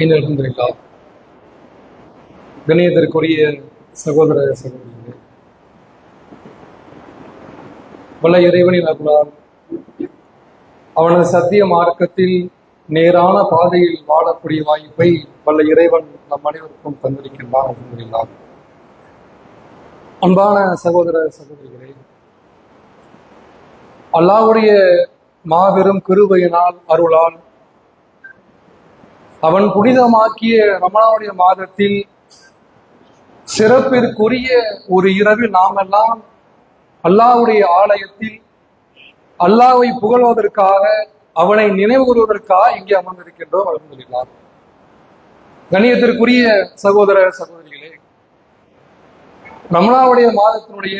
அல்ஹம்துலில்லாஹ். கணியத்திற்குரிய சகோதர சகோதரிகளே, வல்ல இறைவனின் அருளால் அவனது சத்திய மார்க்கத்தில் நேரான பாதையில் வாழக்கூடிய வாய்ப்பை வல்ல இறைவன் நம் அனைவருக்கும் தந்திருக்கின்றான். அல்ஹம்துலில்லாஹ். அன்பான சகோதர சகோதரிகளே, அல்லாஹ்வுடைய மாபெரும் கிருபையினால் அருளால் அவன் புனிதமாக்கிய ரமலானுடைய மாதத்தில் சிறப்பிற்குரிய ஒரு இரவில் நாம் எல்லாம் அல்லாஹ்வுடைய ஆலயத்தில் அல்லாஹ்வை புகழ்வதற்காக, அவனை நினைவு கூறுவதற்காக இங்கே அமர்ந்திருக்கின்றோம். அல்ஹம்துலில்லாஹ். கண்ணியத்திற்குரிய சகோதர சகோதரிகளே, ரமலானுடைய மாதத்தினுடைய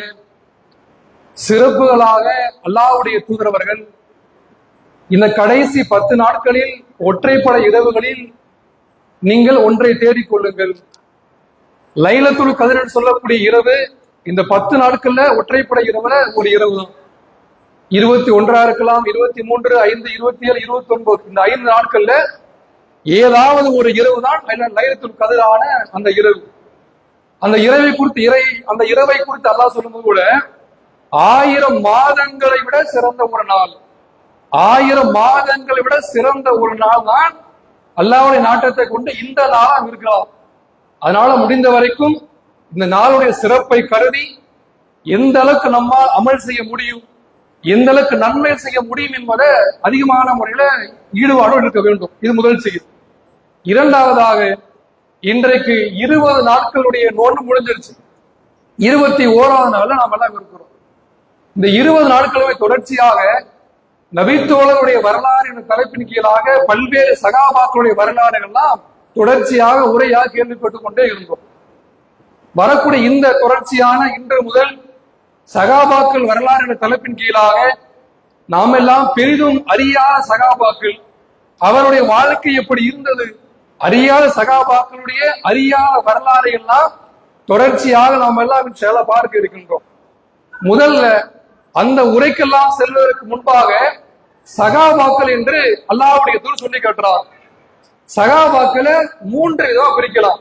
சிறப்புகளாக அல்லாஹ்வுடைய தூதரவர்கள் இந்த கடைசி 10 நாட்களில் ஒற்றைப்படை இரவுகளில் நீங்கள் ஒன்றை தேடிக்கொள்ளுங்கள். லைலத்துல் கத்ர் சொல்லக்கூடிய இரவு இந்த 10 நாட்கள்ல ஒற்றைப்படை இரவுல ஒரு இரவு தான். 21 இருக்கலாம், 23, 5, 27, 29 இந்த 5 நாட்கள்ல ஏதாவது ஒரு இரவு தான் லைலத்துல் கத்ரான அந்த இரவு. அந்த இரவை குறித்து அல்லாஹ் சொல்லும்போது கூட 1000 மாதங்களை விட சிறந்த ஒரு நாள், 1000 மாதங்களை விட சிறந்த ஒரு நாள் தான் அல்லாஹ்வுடைய நாட்டத்தை கொண்டு இந்த நாளா இருக்கலாம். அதனால முடிந்த வரைக்கும் இந்த நாளுடைய சிறப்பை கருதி எந்த அளவுக்கு நம்மால் அமல் செய்ய முடியும், எந்த அளவுக்கு நன்மை செய்ய முடியும் என்பதை அதிகமான முறையில ஈடுபாடு இருக்க வேண்டும். இது முதல் செய்தி. இரண்டாவதாக, இன்றைக்கு 20 நாட்களுடைய நோன்பு முடிஞ்சிருச்சு. 21வது நாள்ல நாம் எல்லாம் இருக்கிறோம். இந்த 20 நாட்களுமே தொடர்ச்சியாக நபித்தோழருடைய வரலாறு என்ற தலைப்பின் கீழாக பல்வேறு சகாபாக்களுடைய வரலாறுகள்லாம் தொடர்ச்சியாக உரையாக கேள்விப்பட்டுக் கொண்டே இருந்தோம். வரக்கூடிய இந்த தொடர்ச்சியான இன்று முதல் சகாபாக்கள் வரலாறு என்ற தலைப்பின் கீழாக நாம் எல்லாம் பெரிதும் அறியாத சகாபாக்கள், அவருடைய வாழ்க்கை எப்படி இருந்தது, அறியாத சகாபாக்களுடைய அறியாத வரலாறு எல்லாம் தொடர்ச்சியாக நாம் எல்லாம் செயல பார்க்க இருக்கின்றோம். முதல்ல அந்த உரைக்கெல்லாம் செல்வதற்கு முன்பாக சகாபாக்கள் என்று அல்லாஹ்வுடைய தூதர் சொல்லி காட்டுறார். சகாபாக்களை 3 விதமா பிரிக்கலாம்.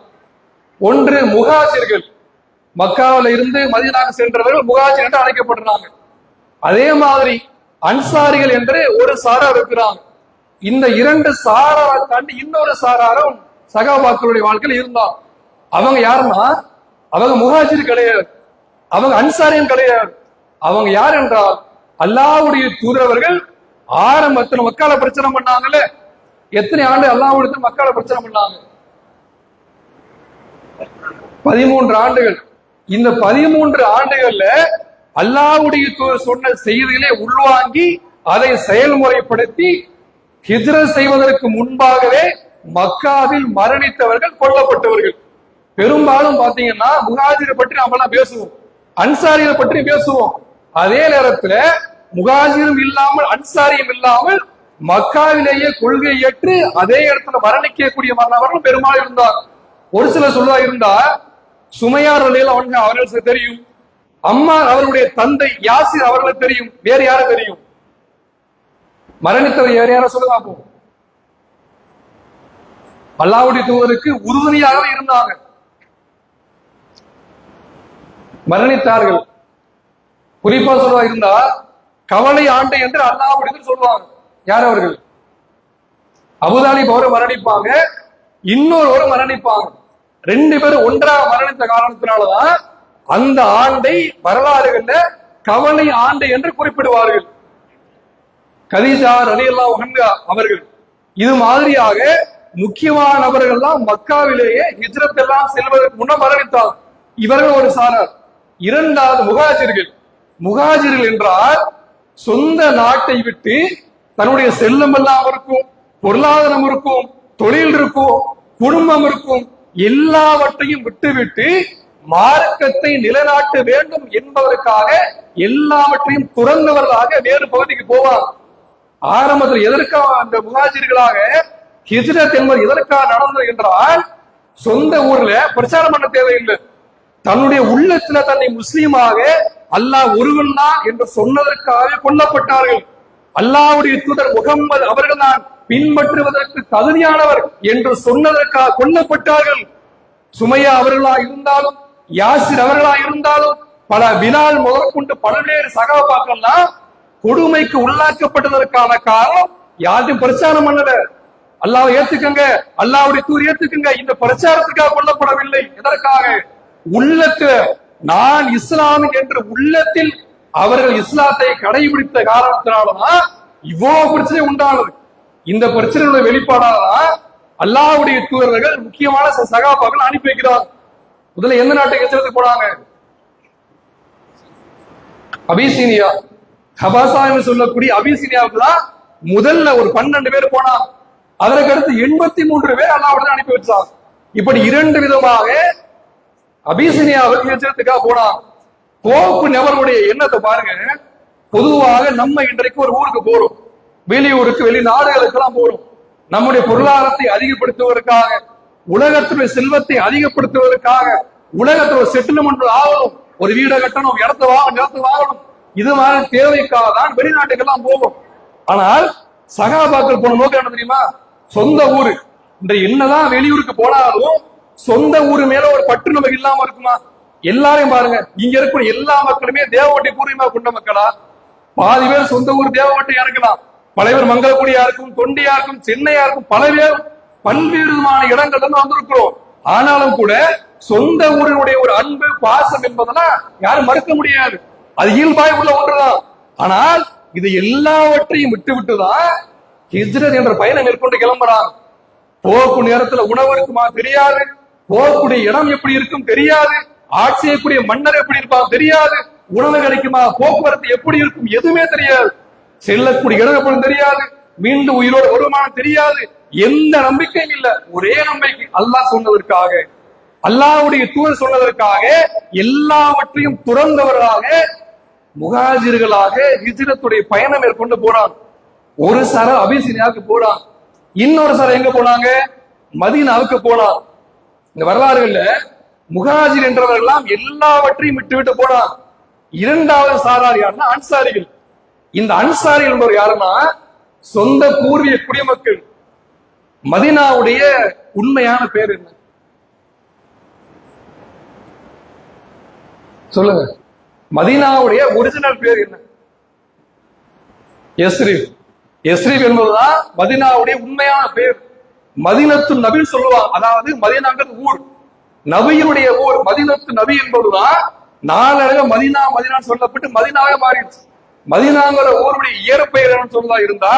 ஒன்று முஹாஜிர்கள், மக்காவில இருந்து மதீனாவுக்கு சென்றவர்கள் முஹாஜிர் என்று அழைக்கப்படுறாங்க. அதே மாதிரி அன்சாரிகள் என்று ஒரு சாரார் இருக்கிறாங்க. இந்த 2 சாராரை தாண்டி இன்னொரு சாராரும் சகாபாக்களுடைய வாழ்க்கையில் இருந்தாங்க. அவங்க யாருன்னா, அவங்க முஹாஜிர் கிடையாது, அவங்க அன்சாரியும் கிடையாது. அவங்க யார் என்றால் அல்லாஹ்வுடைய தூதரவர்கள் ஆரம்பத்தில் மக்கால பிரச்சனை பண்ணாங்கல்ல, எத்தனை ஆண்டு அல்லாஹ்வுடைய மக்கால பிரச்சனை பண்ணாங்க? 13 ஆண்டுகள். இந்த 13 ஆண்டுகள்ல அல்லாஹ்வுடைய தூதர் சொன்ன செய்திகளை உள்வாங்கி அதை செயல்முறைப்படுத்தி ஹிஜ்ரத் செய்வதற்கு முன்பாகவே மக்காவில் மரணித்தவர்கள், கொல்லப்பட்டவர்கள். பெரும்பாலும் பாத்தீங்கன்னா முஹாஜிரை பற்றி நாமெல்லாம் பேசுவோம், அன்சாரியை பற்றி பேசுவோம். அதே நேரத்துல முஹாஜிரும் இல்லாமல் அன்சாரியும் இல்லாமல் மக்காவிலேயே கொள்கை ஏற்று அதே இடத்துல மரணிக்கக்கூடிய மாணவர்களும் பெரும்பாலும் இருந்தார். ஒரு சில சொல்வா இருந்தா சுமையார் அவர்களுக்கு தெரியும், அம்மா அவருடைய தந்தை யாசிர் அவர்களுக்கு தெரியும். வேறு யாரும் தெரியும்? மரணித்தவர் வேற யாரும் சொல்லுங்க போ. அல்லாஹ்வுடைய தூதருக்கு உறுதுணையாக இருந்தாங்க, மரணித்தார்கள். குறிப்பா சொல்வா இருந்தா கவலை ஆண்டு என்று அல்லாஹ்வுடைய சொல்லுவாங்க. யார் அவர்கள்? அபூதாலிப் அவரை மரணிப்பாங்க, இன்னொரு மரணிப்பாங்க. 2 பேரும் ஒன்றாக மரணித்த காரணத்தினாலதான் அந்த ஆண்டை வரலாறுகள்ல கவலை ஆண்டு என்று குறிப்பிடுவார்கள். கதீஜா ரலியல்லாஹு அன்ஹா அவர்கள் இது மாதிரியாக முக்கியமான நபர்கள்லாம் மக்காவிலேயே ஹிஜ்ரத் எல்லாம் செல்வதற்கு முன்ன மரணித்தார். இவர்கள் ஒரு சாரார். இரண்டாவது முஹாஜிர்கள் என்றால் சொந்த நாட்டை விட்டு தன்னுடைய செல்லம் எல்லாம் இருக்கும், பொருளாதாரம் இருக்கும், தொழில் இருக்கும், குடும்பம் இருக்கும், எல்லாவற்றையும் விட்டுவிட்டு மார்க்கத்தை நிலைநாட்ட வேண்டும் என்பதற்காக எல்லாவற்றையும் துறந்தவர்களாக வேறு பகுதிக்கு போவார். ஆரம்பத்தில் எதற்காக அந்த முஹாஜிர்களாக ஹிஜ்ரத் என்பது எதற்காக நடந்தது என்றால், சொந்த ஊர்ல பிரச்சாரம் பண்ண தேவையில்லை, தன்னுடைய உள்ளத்துல தன்னை முஸ்லீமாக அல்லாஹ் ஒருவன் தான் என்று சொன்னதற்காக கொல்லப்பட்டார்கள். அல்லாஹ்வுடைய தூதர் முகம்மது அவர்கள் தான் பின்பற்றுவதற்கு தகுதியானவர் என்று சொன்னதற்காக கொல்லப்பட்டார்கள். சுமையா அவர்களா இருந்தாலும், யாசிர் அவர்களா இருந்தாலும், பல பிலால் முதற்கொண்டு பல்வேறு சகாபாக்கள்லாம் கொடுமைக்கு உள்ளாக்கப்பட்டதற்கான காரணம் யாரையும் பிரச்சாரம் பண்ணல. அல்லாஹ்வை ஏத்துக்கங்க, அல்லாஹ்வுடைய தூர் ஏத்துக்கங்க, இந்த பிரச்சாரத்துக்காக கொல்லப்படவில்லை. எதற்காக? உள்ளத்துல நான் இஸ்லாம் என்று உள்ளத்தில் அவர்கள் இஸ்லாத்தை கடைபிடித்த காரணத்தினாலதான் இவ்வளவு பிரச்சனை உண்டானது. இந்த பிரச்சனையுடைய வெளிப்பாடாதான் அல்லாஹ்வுடைய தூதர்கள் முக்கியமான சகாபாக்கள் அனுப்பி வைக்கிறார். முதல்ல எந்த நாட்டுக்கு எச்சரித்து போனாங்க? அபிசீனியா, ஹபாசா என்று சொல்லக்கூடிய அபிசீனியாவுக்கு தான் முதல்ல ஒரு 12 பேர் போனாங்க. அதற்கு அடுத்து 83 பேர் அல்லாஹ்வுடன் அனுப்பி வச்சாங்க. இப்படி 2 விதமாக அபிசீனியாவுக்கு எச்சரித்துக்காக போனாங்க. போப்பு நபருடைய எண்ணத்தை பாருங்க. பொதுவாக நம்ம இன்றைக்கு ஒரு ஊருக்கு போறோம், வெளியூருக்கு வெளிநாடுகளுக்கு எல்லாம் போறோம். நம்முடைய பொருளாதாரத்தை அதிகப்படுத்துவதற்காக, உலகத்துடைய செல்வத்தை அதிகப்படுத்துவதற்காக, உலகத்துல செட்டில்மெண்ட் ஆகணும், ஒரு வீடை கட்டணும், இடத்தை வாங்கணும், இது மாதிரி தேவைக்காக தான் வெளிநாட்டுக்கெல்லாம் போகும். ஆனால் சகாபாக்கள் போன நோக்கம் என்ன தெரியுமா? சொந்த ஊரு. இன்றைய என்னதான் வெளியூருக்கு போனாலும் சொந்த ஊரு மேல ஒரு பற்று நமக்கு இல்லாம இருக்குமா? எல்லாரையும் பாருங்க, இங்க இருக்கிற எல்லா மக்களுமே தேவவட்டி பூர்வீகமா கொண்ட மக்களா? பாதி பேர் சொந்த ஊர் தேவவட்டியா இருக்கலாம், பல பேர் மங்களக்குடியா இருக்கும், தொண்டியா இருக்கும், சென்னையா இருக்கும், பல பேர் பல்வேறு விதமான இடங்கள்ல இருந்து வந்திருக்கிறோம். ஆனாலும் கூட சொந்த ஊரினுடைய ஒரு அன்பு பாசம் என்பதெல்லாம் யாரும் மறுக்க முடியாது. அது இயல்பாய் உள்ள ஒன்றுதான். ஆனால் இது எல்லாவற்றையும் விட்டு விட்டுதான் ஹிஜ்ரத் என்ற பயணம் மேற்கொண்டு கிளம்புறாங்க. போக்கு நேரத்துல உணவு இருக்குமா தெரியாது, போகக்கூடிய இடம் எப்படி இருக்கும் தெரியாது, ஆட்சி செய்யக்கூடிய மன்னர் எப்படி இருப்பா தெரியாது, உணவு கிடைக்குமா, போக்குவரத்து எப்படி இருக்கும் எதுவுமே தெரியாது, செல்லக்கூடிய இடம் எப்படி தெரியாது, மீண்டும் உயிரோடு வருமானம் தெரியாது, எந்த நம்பிக்கையும் இல்ல. ஒரே நம்பிக்கை அல்லாஹ் சொன்னதற்காக, அல்லாஹ்வுடைய தூதர் சொன்னதற்காக எல்லாவற்றையும் துறந்தவர்களாக முஹாஜிர்களாக ஹிஜ்ரத்துடைய பயணம் மேற்கொண்டு போறாங்க. ஒரு சார அபிசீனியாவுக்கு போறாங்க, இன்னொரு சார எங்க போனாங்க? மதீனாவுக்கு போனாங்க. இந்த வரலாறுகள்ல முஹாஜிர் என்றவர்கள்லாம் எல்லாவற்றையும் விட்டு போனாங்க. இரண்டாவது சாரார் யாருன்னா அன்சாரிகள். இந்த அன்சாரிகள் என்பவர் யாருன்னா சொந்த பூர்வீக குடிமக்கள். மதீனாவுடைய உண்மையான பேர் என்ன சொல்லுங்க? மதீனாவுடைய ஒரிஜினல் பேர் என்ன? யஸ்ரிப். யஸ்ரிப் என்பதுதான் மதீனாவுடைய உண்மையான பேர். மதீனத்து நபி சொல்லுவாங்க. அதாவது மதீனாங்கிறது ஊர், நபியினுடைய ஊர். மதீனத்து நபி என்பதுதான் நாளடைவு மதீனா மதீனா சொல்லப்பட்டு மதீனாவே மாறிடுச்சு. மதீனாங்கிற ஊருடைய இயற்பெயர் என்னன்னு சொல்லா இருந்தா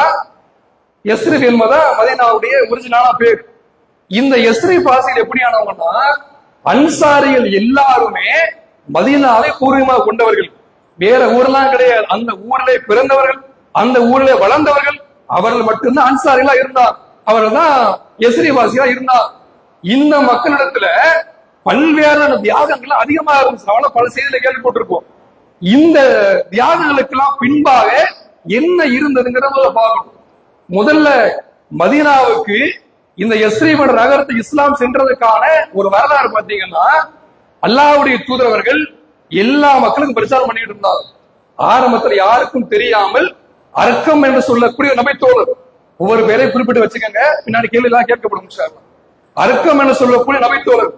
யஸ்ரிப் என்பதா மதீனாவுடைய ஒரிஜினலான பேர். இந்த யஸ்ரிப் வாசிகள் எப்படியானவங்கன்னா அன்சாரிகள் எல்லாருமே மதீனாவை பூர்வீகமாக கொண்டவர்கள், வேற ஊரெல்லாம் கிடையாது. அந்த ஊரிலே பிறந்தவர்கள், அந்த ஊரிலே வளர்ந்தவர்கள், அவர்கள் மட்டும்தான் அன்சாரிகளா இருந்தார். அவர்கள் தான் யஸ்ரிவாசியா இருந்தார். இந்த மக்களிடத்துல பல்வேறான தியாகங்கள் அதிகமாக இருந்துச்சு. பல செய்தியில கேள்விப்பட்டிருப்போம். இந்த தியாகங்களுக்கெல்லாம் பின்பாக என்ன இருந்ததுங்கிறத பார்க்கணும். முதல்ல மதீனாவுக்கு இந்த யஸ்ரிப் நகரத்தை இஸ்லாம் சென்றதுக்கான ஒரு வரலாறு பார்த்தீங்கன்னா, அல்லாஹ்வுடைய தூதரவர்கள் எல்லா மக்களுக்கும் பிரச்சாரம் பண்ணிட்டு இருந்தாங்க. ஆரம்பத்தில் யாருக்கும் தெரியாமல் அர்க்கம் என்று சொல்லக்கூடிய நபித்தோழர், ஒவ்வொரு பேரை குறிப்பிட்டு வச்சுக்கோங்க, பின்னாடி கேள்வி எல்லாம் கேட்கப்படும். அர்க்கம் என்று சொல்லக்கூடிய நபித்தோழர்,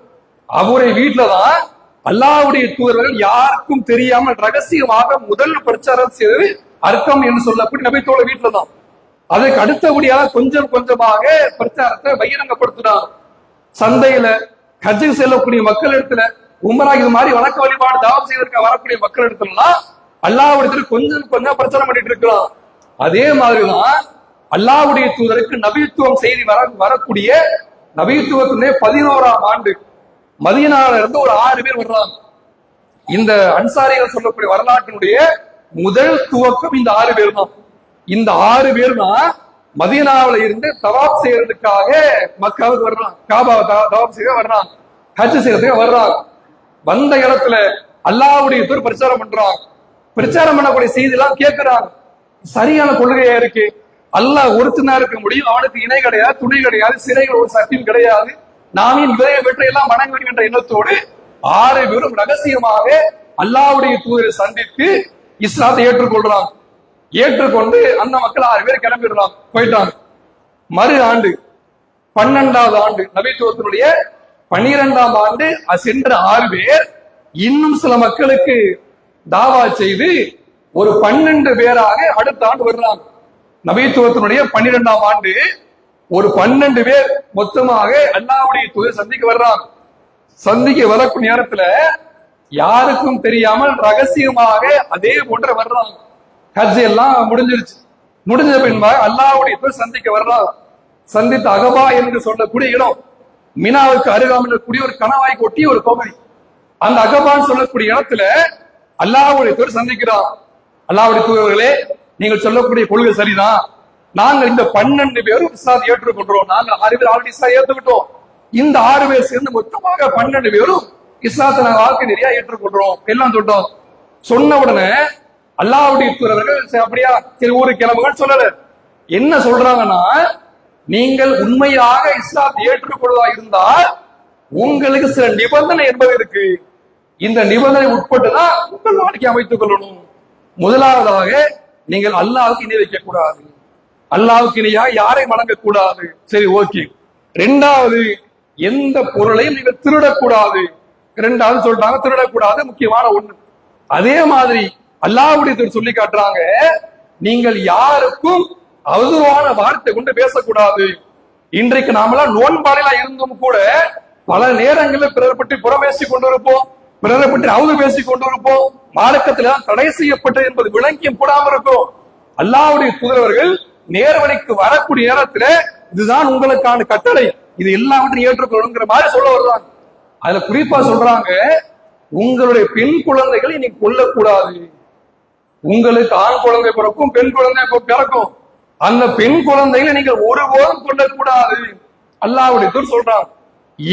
அவருடைய வீட்டுலதான் அல்லாஹ்வுடைய தூதர்கள் யாருக்கும் தெரியாமல் ரகசியமாக முதல் பிரச்சாரம் செய்தது அர்க்கம் என்று சொல்லக்கூடிய நபித்தோழர் வீட்டுல தான். அதுக்கு அடுத்தபடியாக கொஞ்சம் கொஞ்சமாக பிரச்சாரத்தை பகிரங்கப்படுத்தினார். சந்தையில, ஹஜ்ஜு செல்லக்கூடிய மக்கள் இடத்துல, உம்ரா இது மாதிரி வணக்க வழிபாடு தாவம் செய்வதற்கு வரக்கூடிய மக்கள் இடத்துலலாம் அல்லாஹ்விடத்தில் கொஞ்சம் கொஞ்சம் பிரச்சாரம் பண்ணிட்டு இருக்கலாம். அதே மாதிரிதான் அல்லாஹ்வுடைய தூதருக்கு நபித்துவம் செய்தி வரக்கூடிய நபித்துவத்திலே 11ஆம் ஆண்டு மதீனால இருந்து ஒரு 6 பேர் வர்றாங்க. இந்த அன்சாரிகள் சொல்லக்கூடிய வரலாற்றினுடைய முதல் துவக்கம் இந்த 6 பேர் தான். இந்த 6 பேர் தான் மதீனாவில இருந்து தவாப் செய்யறதுக்காக மக்காவுக்கு வர்றாங்க, காபாவை தவாப் செய்ய வர்றாங்க, ஹஜ் செய்யறதுக்கு வர்றாங்க. வந்த இடத்துல அல்லாஹ்வுடைய தூதர் பிரச்சாரம் பண்றாங்க. பிரச்சாரம் பண்ணக்கூடிய செய்தி எல்லாம் கேட்கிறாங்க. சரியான கொள்கையா இருக்கு, அல்லாஹ் ஒருத்தனா இருக்க முடியும், அவனுக்கு இணை கிடையாது, துணை கிடையாது, சிறைகள் ஒரு சக்தியும் கிடையாது, நாமே இதய வெற்றையெல்லாம் வணங்க வேண்டும் என்ற எண்ணத்தோடு 6 பேரும் ரகசியமாக அல்லாஹ்வுடைய தூதரை சந்தித்து இஸ்லாத்தை ஏற்றுக்கொள்றாங்க. ஏற்றுக்கொண்டு அந்த மக்கள் 6 பேர் கிளம்பிடுறாங்க, போயிட்டாங்க. மறு ஆண்டு 12வது ஆண்டு நபித்துவத்தினுடைய 12ஆம் ஆண்டு சென்ற 6 பேர் இன்னும் சில மக்களுக்கு தாவா செய்து ஒரு 12 பேராக அடுத்த ஆண்டு வர்றாங்க. நபித்துவத்தினுடைய 12ஆம் ஆண்டு ஒரு 12 பேர் மொத்தமாக அல்லாஹ்வுடைய தூதர் சந்திக்க வர்றாங்க. சந்திக்க வரக்கூடிய நேரத்துல யாருக்கும் தெரியாமல் ரகசியமாக அதே போன்ற வர்றாங்க. ஹஜ் எல்லாம் முடிஞ்சிருச்சு. முடிஞ்ச பின்பாக அல்லாஹ்வுடைய தூதர் சந்திக்க வர்றாங்க. சந்தித்த அகபா என்று சொல்லக்கூடிய இடம் மினாவுக்கு அருகாமல் இருக்கக்கூடிய ஒரு கணவாய் கொட்டிய ஒரு பகுதி. அந்த அகபான்னு சொல்லக்கூடிய இடத்துல அல்லாஹ்வுடைய தூதர் சந்திக்கிறார். அல்லாஹ்வுடைய தூதர்களே, நீங்கள் சொல்லக்கூடிய கொள்கை சரிதான். நாங்கள் இந்த 12 பேரும் இஸ்லாத்தை ஏற்றுக்கொண்டோம். நாங்கள் 6 பேர் ஆல்ரெடி இஸ்லாம் ஏற்றுக்கிட்டோம். இந்த 6 பேர் சேர்ந்து மொத்தமாக 12 பேரும் இஸ்லாத்தை நாங்கள் வாழ்க்கை நிறைய ஏற்றுக்கொண்டோம் எல்லாம் சொல்லிட்டோம். சொன்ன உடனே அல்லாஹ்வுடைய தூதர்கள் அப்படியா சரி ஊருக்கு கிளம்புகள் சொல்லல. என்ன சொல்றாங்கன்னா, நீங்கள் உண்மையாக இஸ்லாத்தை ஏற்றுக்கொள்வதா இருந்தால் உங்களுக்கு சில நிபந்தனை என்பது இருக்கு. இந்த நிபந்தனை உட்பட்டுதான் உங்கள் வாழ்க்கை அமைத்துக் கொள்ளணும். முதலாவதாக நீங்கள் அல்லாஹ்வுக்கு இணை வைக்க கூடாது. அல்லாஹ்வுக்கு இணையாக யாரை வணங்கக்கூடாது. சரி, ஓகே. 2வது, எந்த பொருளையும் நீங்கள் திருடக்கூடாது. 2வது சொல்றாங்க, திருடக்கூடாது முக்கியமான ஒண்ணு. அதே மாதிரி அல்லாஹ்வுடைய சொல்லி காட்டுறாங்க, நீங்கள் யாருக்கும் அவதூறான வார்த்தை கொண்டு பேசக்கூடாது. இன்றைக்கு நாமெல்லாம் நோன்பாளையில இருந்தும் கூட பல நேரங்களில் பிறர் பற்றி புறமேசி கொண்டிருப்போம், பிறரை பற்றி அவதூறு பேசிக் கொண்டிருப்போம். மார்க்கத்துல தடை செய்யப்பட்டது என்பது விளங்கியும் கூடாம இருக்கும். அல்லாஹ்வுடைய தூதரவர்கள் நேர்வழிக்கு வரக்கூடிய நேரத்துல இதுதான் உங்களுக்கான கட்டளை, இது எல்லாவற்றையும் ஏற்றுக்கொள்ளுங்கிற மாதிரி சொல்ல வருவாங்க. அதுல குறிப்பா சொல்றாங்க, உங்களுடைய பெண் குழந்தைகளை நீ கொல்லக்கூடாது. உங்களுக்கு ஆண் குழந்தை பிறக்கும், பெண் குழந்தை பிறக்கும். அந்த பெண் குழந்தைகளை நீங்கள் ஒருபோதும் கொல்லக்கூடாது அல்லாஹ்வுடைய தூதர் சொல்றாங்க.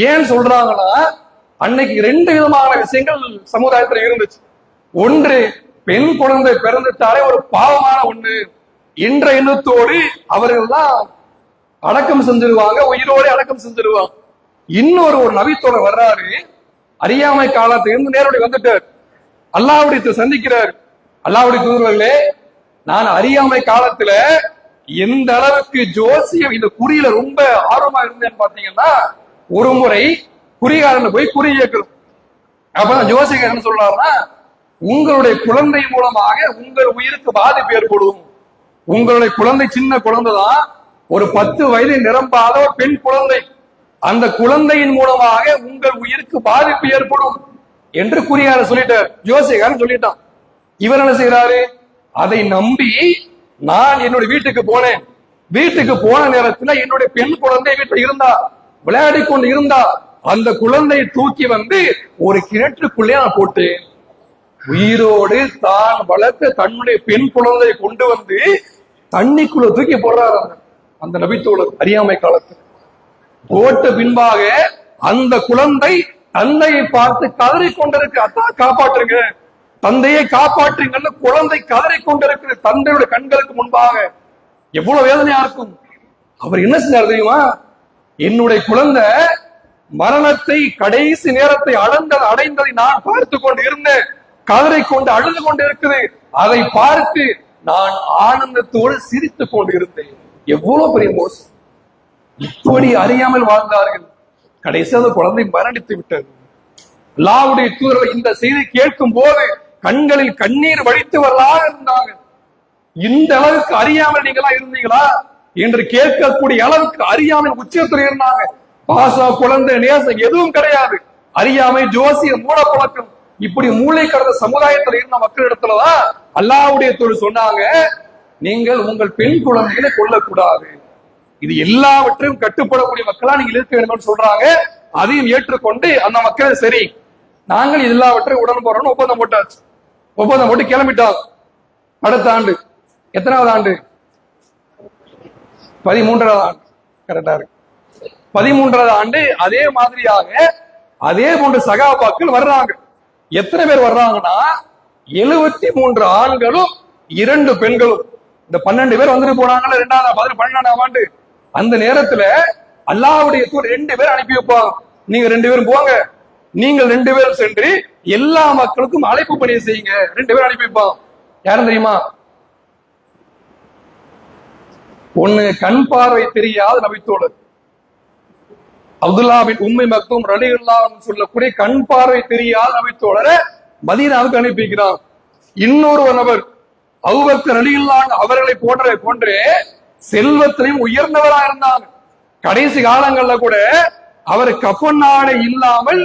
ஏன் சொல்றாங்கன்னா, அன்னைக்கு 2 விதமான விஷயங்கள் சமுதாயத்துல இருந்துச்சு. ஒன்று, பெண் குழந்தை பிறந்துட்டாலே ஒரு பாவமான ஒண்ணு. என்ற எண்ணத்தோடு அவர்கள் தான் அடக்கம் செஞ்சிருவாங்க, உயிரோடு அடக்கம் செஞ்சிருவாங்க. இன்னொரு நபித்தோழர் வர்றாரு, அறியாமை காலத்துல இருந்து நேரடி வந்துட்டார். அல்லாஹ்வுடைய சந்திக்கிறார். அல்லாஹ்வுடைய தூதர்களே, நான் அறியாமை காலத்துல எந்த அளவுக்கு ஜோசியம் இந்த குறியில ரொம்ப ஆர்வமா இருந்தேன்னு பாத்தீங்கன்னா, ஒரு முறை குறிகாரன் போய் குறி கேட்கிறோம். அப்ப ஜோசியர் என்ன சொல்றாருன்னா, உங்களுடைய குழந்தை மூலமாக உங்கள் உயிருக்கு பாதிப்பு ஏற்படும். உங்களுடைய குழந்தை சின்ன குழந்தை தான், ஒரு 10 வயது நிரம்பாத ஒரு பெண் குழந்தை. அந்த குழந்தையின் மூலமாக உங்கள் உயிருக்கு பாதிப்பு ஏற்படும் என்று குறிகாரன் சொல்லிட்டார், ஜோசியக்காரன் சொல்லிட்டான். இவர் என்ன செய்யறாரு, அதை நம்பி நான் என்னுடைய வீட்டுக்கு போனேன். வீட்டுக்கு போன நேரத்துல என்னுடைய பெண் குழந்தை வீட்டில் இருந்தா, விளையாடி கொண்டு இருந்தா. அந்த குழந்தையை தூக்கி வந்து ஒரு கிணற்றுக்குள்ளே நான் போட்டேன். உயிரோடு தான் வளர்த்த தன்னுடைய பெண் குழந்தையை கொண்டு வந்து தண்ணிக்குள்ள தூக்கி போடுறாரு அந்த நபித்தோழர் அறியாமை காலத்தில். போட்ட பின்பாக அந்த குழந்தை தந்தையை பார்த்து கதறி கொண்டிருக்கு, அத்தா காப்பாற்றுங்க, தந்தையை காப்பாற்றுங்கன்னு குழந்தை கதறி கொண்டிருக்கிற தந்தையுடைய கண்களுக்கு முன்பாக. எவ்வளவு வேதனையா இருக்கும். அவர் என்ன செஞ்சார் தெரியுமா, என்னுடைய குழந்தை மரணத்தை கடைசி நேரத்தை அடைந்ததை நான் பார்த்து கொண்டு இருந்தேன், கதரை கொண்டு அழுது கொண்டு இருக்குது. அதை பார்த்து நான் ஆனந்தத்தோடு சிரித்துக் கொண்டு இருந்தேன். எவ்வளவு பெரிய மோசம். இப்படி அறியாமல் வாழ்ந்தார்கள். கடைசி அந்த குழந்தை மரணித்து விட்டது. அல்லாஹ்வுடைய தூதர்கள் இந்த செய்தி கேட்கும் போது கண்களில் கண்ணீர் வடித்தவர்களாக இருந்தாங்க. இந்த அளவுக்கு அறியாமல் நீங்களா இருந்தீங்களா என்று கேட்கக்கூடிய அளவுக்கு அறியாமல் உச்சத்தில் இருந்தாங்க. பாசம், குழந்தை நேசம் எதுவும் கிடையாது. அறியாமை, ஜோசியம், மூலப்பழக்கம், இப்படி மூளை கடந்த சமுதாயத்தில் இருந்த மக்களிடத்துலதான் அல்லாஹ்வுடைய தூதர் சொன்னாங்க, நீங்கள் உங்கள் பெண் குழந்தைகளை கொல்லக்கூடாது. இது எல்லாவற்றையும் கட்டுப்படக்கூடிய மக்களா நீங்க இருக்க வேண்டும் சொல்றாங்க. அதையும் ஏற்றுக்கொண்டு அந்த மக்கள் சரி நாங்கள் எல்லாவற்றையும் உடன் போறோம்னு ஒப்பந்தம் போட்டாச்சு. ஒப்பந்தம் போட்டு கிளம்பிட்டாங்க. அடுத்த ஆண்டு எத்தனாவது ஆண்டு? 13வது ஆண்டு. கரெக்டா இருக்கு. 13வது ஆண்டு அதே மாதிரியாக அதே போன்ற சகாபாக்கள் வர்றாங்க. எத்தனை பேர் வர்றாங்கன்னா 73 ஆண்களும் 2 பெண்களும். இந்த 12 பேர் வந்துட்டு போனாங்கல்ல 12ஆம் ஆண்டு. அந்த நேரத்துல அல்லாஹ்வுடைய தூதர் 2 பேர் அனுப்பி வைப்பாங்க. நீங்க 2 பேரும் போங்க, நீங்கள் 2 பேரும் சென்று எல்லா மக்களுக்கும் அழைப்பு பணியை செய்யுங்க. 2 பேரும் அனுப்பி வைப்பாங்க. யாரும் தெரியுமா? ஒண்ணு கண் பார்வை தெரியாத நபித்தோழர் அப்துல்லா பின் உம்மி மக்தூம் ரலியல்லாஹு சொல்லக்கூடிய கண் பார்வை தெரியாத நபித்தோழரை மதீனாவுக்கு அனுப்பிக்கிறான். இன்னொரு நபர் அபூபக்கர் ரலியல்லாஹு அவர்களை போன்றே செல்வத்திலையும் உயர்ந்தவராக இருந்தாங்க. கடைசி காலங்கள்ல கூட அவர் கஃன் ஆடை இல்லாமல்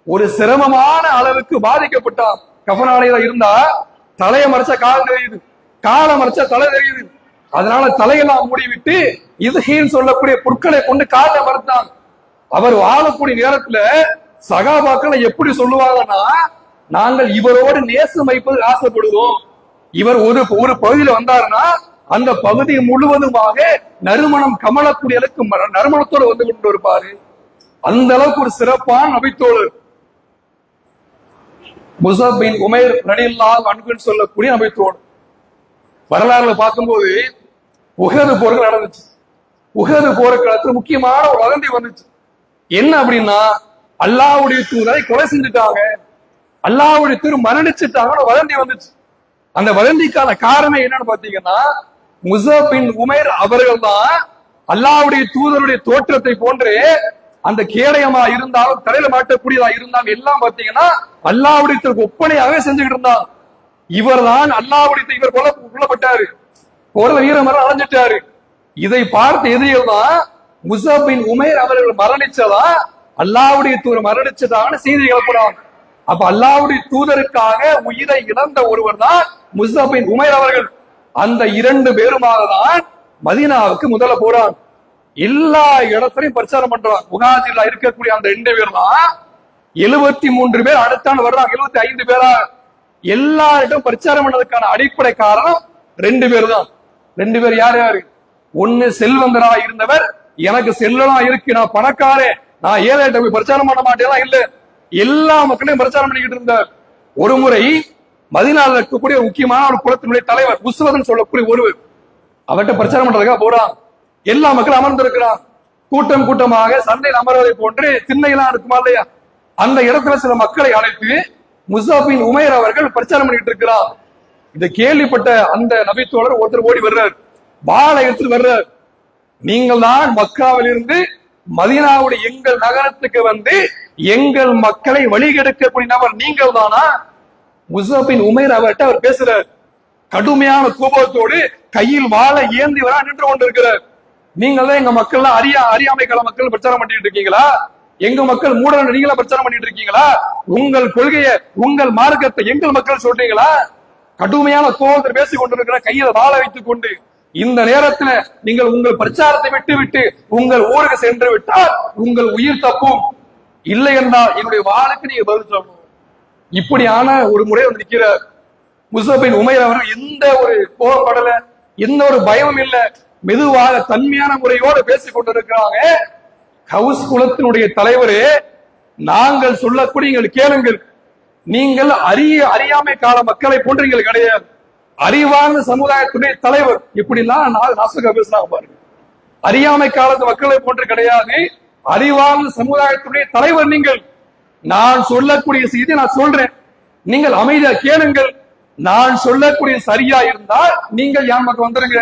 ஒரு சிரமமான அளவுக்கு பாதிக்கப்பட்டார். கஃன் ஆடையில இருந்தா தலையை மறைச்சா கால் தெரியுது, காலை மறைச்சா தலை தெரியுது. அதனால தலையெல்லாம் மூடிவிட்டு இதுஹீன் சொல்லக்கூடிய புற்களை கொண்டு காலை மறைத்தாங்க. அவர் வாழக்கூடிய நேரத்துல சகாபாக்களை எப்படி சொல்லுவாங்கன்னா, நாங்கள் இவரோடு நேசம் வைப்பது ஆசைப்படுவோம். இவர் ஒரு பகுதியில வந்தாருன்னா அந்த பகுதி முழுவதுமாக நறுமணம் கமலக்கூடிய அளவுக்கு நறுமணத்தோடு வந்து கொண்டு இருப்பாரு. அந்த அளவுக்கு ஒரு சிறப்பான நபித்தோழர் முஸஅப் பின் உமைர் ரலியல்லாஹு அன்ஹு சொல்லக்கூடிய நபித்தோழர். வரலாறுல பார்க்கும்போது உஹது போர்கள் நடந்துச்சு. உஹது போர்க்களத்துல முக்கியமான ஒரு வதந்தி வந்துச்சு. என்ன அப்படின்னா, அல்லாஹ்வுடைய தூதரை கொலை செஞ்சுட்டாங்க, அல்லாஹ்வுடைய தூதர் மரணிச்சுட்டாங்கன்னு வதந்தி வந்துச்சு. அந்த வதந்திக்கான காரணம் என்னன்னு பாத்தீங்கன்னா, முஸஅப் பின் உமைர் அவர்கள் தான் அல்லாஹ்வுடைய தூதருடைய தோற்றத்தை போன்று அந்த கேடயமா இருந்தாலும் தலையில மாட்டக்கூடியதா இருந்தாலும் எல்லாம் பாத்தீங்கன்னா அல்லாஹ்வுடைய ஒப்பனையாவே செஞ்சுக்கிட்டு இருந்தாங்க. இவர் தான் அல்லாஹ்வுடைய இவர் கொல்லப்பட்டாரு, போர்ல வீரமரம் அடைஞ்சிட்டாரு. இதை பார்த்த எதிரிகள் தான் முஸஅப் பின் உமைர் அவர்கள் மரணிச்சதா அல்லாஹ்வுடைய தூதர் மரணிச்சதான்னு செய்தி கிளப்புறாங்க. அப்ப அல்லாஹ்வுடைய தூதருக்காக உயிரை இழந்த ஒருவர் தான் முஸஅப் பின் உமைர் அவர்கள். அந்த இரண்டு பேருமாக தான் மதீனாவுக்கு முதல்ல போறாங்க. எல்லா இடத்துலையும் பிரச்சாரம் பண்றாங்க. முஹாஜிர்ல இருக்கக்கூடிய அந்த 2 பேர் தான் 73 பேர் அடுத்தாண்டு வர்றாங்க, 75 பேரா எல்லாரிடம் பிரச்சாரம் பண்ணதுக்கான அடிப்படை காரணம் 2 பேர் தான். 2 பேர் யார் யாரு? ஒன்னு செல்வந்தரா இருந்தவர், எனக்கு செல்வம் இருக்கு, நான் பணக்காரன், நான் ஏழைகிட்ட போய் பிரச்சாரம் பண்ண மாட்டேன் இல்ல, எல்லா மக்களையும் பிரச்சாரம் பண்ணிக்கிட்டு இருந்தார். ஒரு முறை மதீனாவில் இருக்கக்கூடிய முக்கியமான ஒரு குலத்தினுடைய தலைவர் உஸ்வதன் சொல்லக்கூடிய ஒருவர் அவர்கிட்ட பிரச்சாரம் பண்றதுக்காக போறான். எல்லா மக்களும் அமர்ந்திருக்கிறான். கூட்டம் கூட்டமாக சண்டையில் அமர்வதை போன்று திண்ணையெல்லாம் இருக்குமா இல்லையா, அந்த இடத்துல சில மக்களை அழைத்து முஸஅப் பின் உமைர் அவர்கள் பிரச்சாரம் பண்ணிட்டு இருக்கிறார். இதை கேள்விப்பட்ட அந்த நபித்தோழர் ஒருத்தர் ஓடி வர்றார், வாளை எடுத்து வர்றார். நீங்கள் தான் மக்காவில் இருந்து மதீனாவுடைய எங்கள் நகரத்துக்கு வந்து எங்கள் மக்களை வழிகெடுக்கக்கூடிய நபர் நீங்கள் தானா? முஸஅப் பின் உமைர் அவர்கிட்ட அவர் பேசுறார். கடுமையான கோபத்தோடு கையில் வாளை ஏந்தி வரா நின்று கொண்டிருக்கிறார். நீங்கள் தான் எங்க மக்கள் அறியாமை கால மக்கள் பிரச்சாரம் பண்ணிட்டு இருக்கீங்களா? எங்க மக்கள் மூடன நீங்களா பிரச்சாரம் பண்ணிட்டு இருக்கீங்களா? உங்கள் கொள்கையை உங்கள் மார்க்கத்தை எங்கள் மக்கள் சொல்றீங்களா? கடுமையான கோபத்தில் பேசிக் கொண்டிருக்கிற கையில வாழை வைத்துக் கொண்டு இந்த நேரத்துல நீங்கள் உங்கள் பிரச்சாரத்தை விட்டு உங்கள் ஊருக்கு சென்று விட்டால் உங்கள் உயிர் தப்பும், இல்லை என்றால் என்னுடைய வாளுக்கு நீங்க பதில் சொல்லணும். இப்படியான ஒரு முறை வந்து நிற்கிற முஸஅப் பின் உமைர் அவர்கள் எந்த ஒரு கோபப்படல, எந்த ஒரு பயமும் இல்லை, மெதுவாக தன்மையான முறையோடு பேசிக் கொண்டிருக்கிறாங்க. ஹவுஸ் குலத்தினுடைய தலைவரே, நாங்கள் சொல்லக்கூடிய நீங்கள் கேளுங்கள், நீங்கள் அறியாமை கால மக்களை போன்று நீங்கள் கிடையாது, அறிவார்ந்த சமுதாயத்துடைய தலைவர். இப்படிலாம் நாசுகா பேசுறாங்க பாருங்க. அறியாமை காலத்து மக்களை போன்று கிடையாது, அறிவார்ந்த சமுதாயத்துடைய தலைவர் நீங்கள். நான் சொல்லக்கூடிய செய்தி நான் சொல்றேன், நீங்கள் அமைதியா கேளுங்கள். நான் சொல்லக்கூடிய சரியா இருந்தால் நீங்கள் என் பக்கம் வந்துருங்க,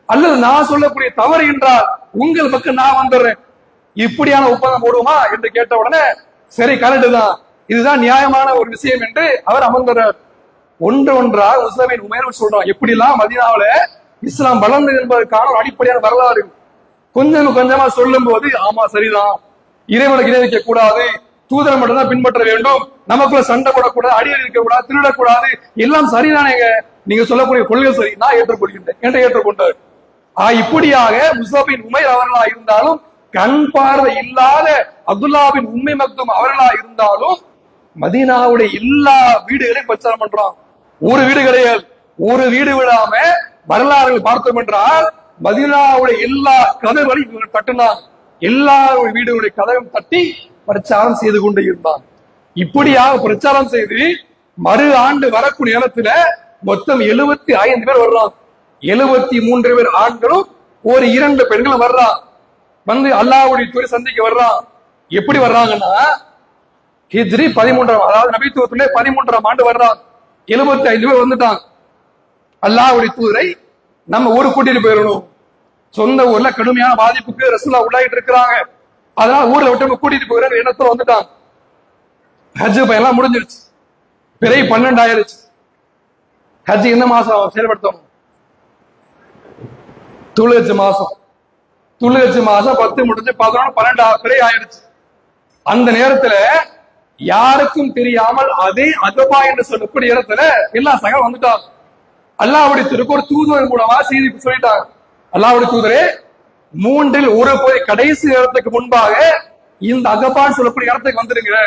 அல்லது நான் சொல்லக்கூடிய தவறு என்றால் உங்கள் பக்கம் நான் வந்துடுறேன். இப்படியான ஒப்பந்தம் போடுவோமா என்று கேட்ட உடனே சரி கரெக்ட் தான், இதுதான் நியாயமான ஒரு விஷயம் என்று அவர் அமர்ந்தார். ஒன்றாக முஸஅப் பின் உமைர் சொல்றான், எப்படிலாம் மதீனாவுல இஸ்லாம் வளர்ந்தது என்பதற்கான ஒரு அடிப்படையான வரலாறு கொஞ்சம் கொஞ்சமா சொல்லும் போது, ஆமா சரிதான், இறைவனுக்கு இணை வைக்க கூடாது, தூதரை மட்டும் தான் பின்பற்ற வேண்டும், நமக்குள்ள சண்டை போடக்கூடாது, அடியடி இருக்க கூடாது, திருடக்கூடாது, எல்லாம் சரிதானேங்க, நீங்க சொல்லக்கூடிய கொள்கை சரி, நான் ஏற்றுக்கொள்கின்றேன் என்று ஏற்றுக்கொண்டார். இப்படியாக முஸஅப் பின் உமைர் அவர்களா இருந்தாலும், கண் பார்வை இல்லாத அப்துல்லா பின் உம்மி மக்தூம் அவர்களா இருந்தாலும் மதீனாவுடைய எல்லா வீடுகளையும் பிரச்சாரம் பண்றான். ஒரு வீடு கிடையாது, ஒரு வீடு விடாம வரலாறுகள் பார்த்தோம் என்றால் மதீனாவுடைய எல்லா கதவுகளையும் தட்டினான். எல்லா வீடுகளுடைய கதவையும் தட்டி பிரச்சாரம் செய்து கொண்டு இருந்தான். இப்படியாக பிரச்சாரம் செய்து மறு ஆண்டு வரக்கூடிய நேரத்துல மொத்தம் 75 பேர் வர்றாங்க. 73 பேர் ஆண்களும் ஒரு 2 பெண்களும் வர்றான். வந்து அல்லாஹ்வுடைய தூதரை சந்திக்க வர்றான். எப்படி வர்றாங்கன்னா, ஹிஜ்ரி 13ஆம், அதாவது நபித்துவத்திலே 13ஆம் ஆண்டு வர்றான். 75 பேர் வந்துட்டாங்க. அல்லாஹ்வுடைய தூதரை நம்ம ஊருக்கு கூட்டிட்டு போயிடணும், சொந்த ஊர்ல கடுமையான பாதிப்புக்கு ரசூலுல்லாஹ் உள்ளாயிட்டு இருக்கிறாங்க. அதனால ஊர்ல விட்டு கூட்டிட்டு போகிற எண்ணத்துல வந்துட்டாங்க. ஹஜ் பயெல்லாம் முடிஞ்சிருச்சு. பிறை 12 ஆயிருச்சு. ஹஜ் எந்த மாசம் செயல்படுத்தணும்? துல்ஹஜ் மாசம். துல்ஹஜ் மாசம் 10 முடிஞ்சு 11 12 பிறை ஆயிருச்சு. அந்த நேரத்துல யாருக்கும் தெரியாமல் அதே அதபா என்று சொல்லக்கூடிய இடத்துல எல்லா சகல் வந்துட்டாங்க. அல்லாஹ்வுடைய தூதருக்கு ஒரு தூதர் மூலமா செய்தி சொல்லிட்டாங்க. அல்லாஹ்வுடைய தூதரே, 3ல் 1 போய் கடைசி இடத்துக்கு முன்பாக இந்த அகபான்னு சொல்லக்கூடிய இடத்துக்கு வந்துருங்க,